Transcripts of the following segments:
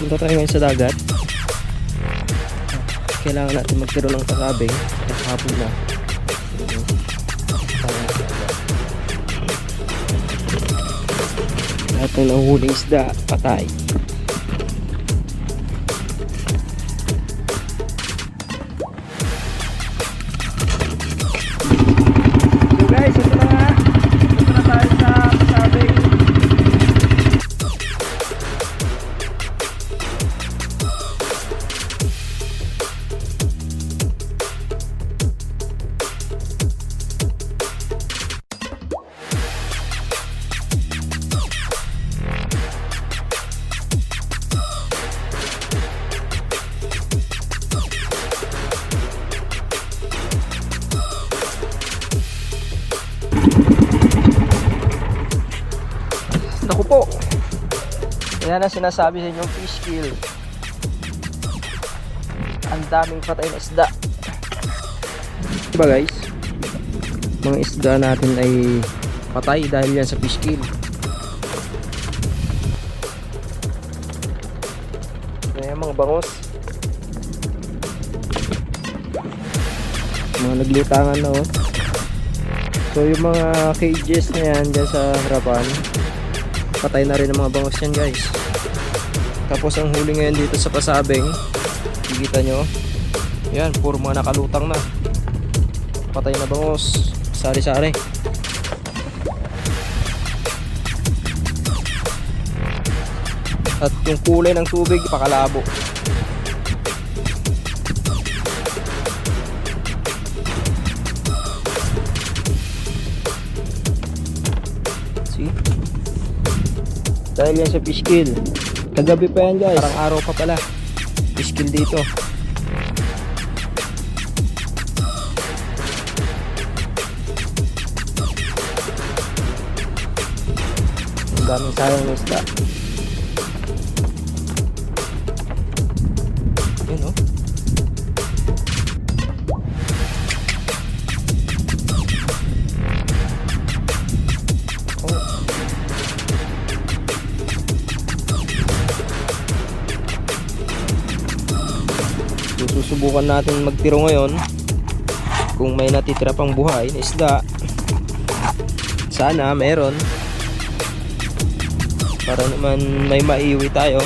Punta tayo ngayon sa dagat. Kailangan natin magtiro ng pasabing. Hapon na. Lahat ng nahuhuling isda, patay. So guys, ito na nga. Ito na tayo sa pasabing. Naku po. Yan ang sinasabi sa inyong fish kill. Ang daming patay na isda. Diba guys? Mga isda natin ay patay dahil yan sa fish kill. Ayan mga bangos. Mga naglutangan na oh. So yung mga cages na yan dyan sa harapan, patay na rin ang mga bangos yan guys. Tapos ang huli ngayon dito sa pasabing, kikita nyo, yan, puro mga nakalutang na. Patay na bangos, sari-sari. At yung kulay ng tubig, pakalabo. See? Dahil yan sa fish kill. Kagabi pa yan guys. Parang araw pa pala. Fish kill dito. Ang daming sayang ng isda. Yun oh. Susubukan natin magtiro ngayon kung may natitira pang buhay na isda. Sana meron para naman may maiwi tayo.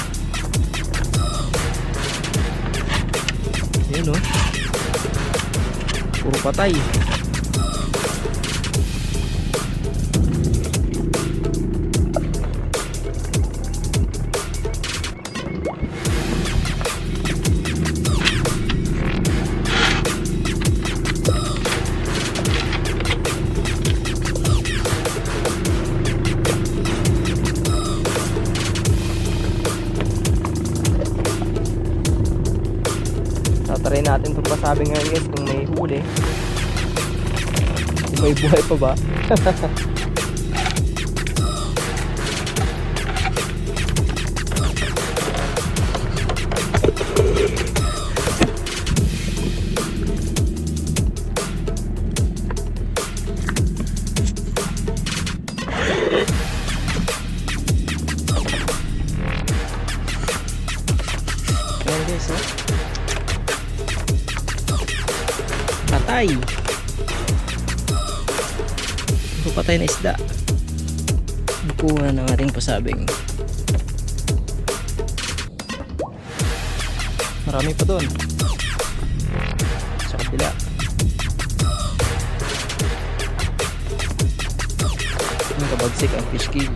Yun o, puro patay. Try natin itong pasabi ngayon guys kung may huli, kung may buhay pa ba. Ayan guys oh. Patay. Puro patay na isda. Bukuha ng ating pasabing. Marami pa doon sa kabila. Ang kabagsik ang fish kill.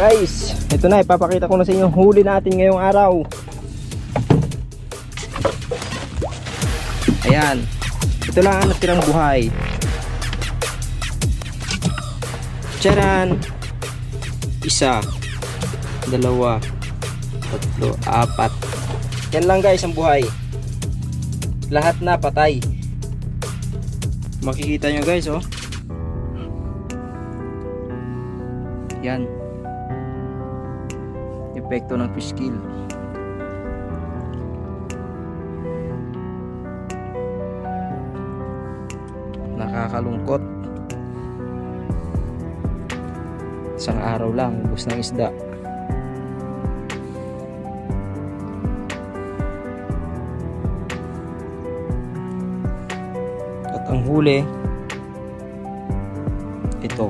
Guys, ito na, ipapakita ko na sa inyo yung huli natin ngayong araw. Ayan, ito lang ang natirang buhay. Tcharan! Isa, dalawa, tatlo, apat. Yan lang guys ang buhay. Lahat na patay. Makikita nyo guys, oh. Yan. Epekto ng fish kill. Nakakalungkot. Isang araw lang, ubos ng isda. At ang huli, ito.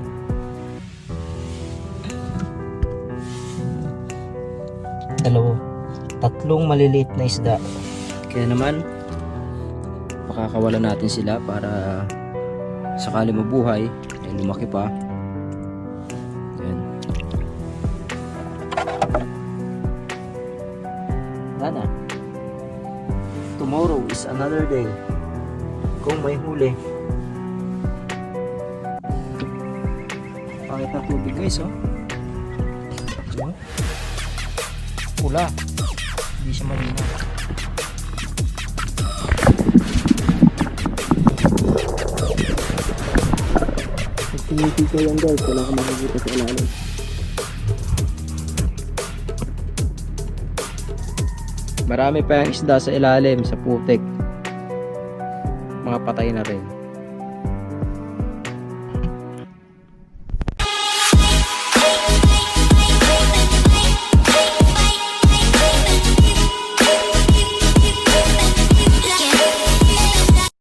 Tatlong maliliit na isda. Kaya naman pakakawalan natin sila para sakali mabuhay ay lumaki pa. Yan. Dana. Tomorrow is another day. Kung may huli. Pangit na tubig guys, oh. Pula. Hindi siya malinaw. Pag tinitikaw yan guys, wala ka makikita sa ilalim. Marami pa yung isda sa ilalim, sa putik. Mga patay na rin.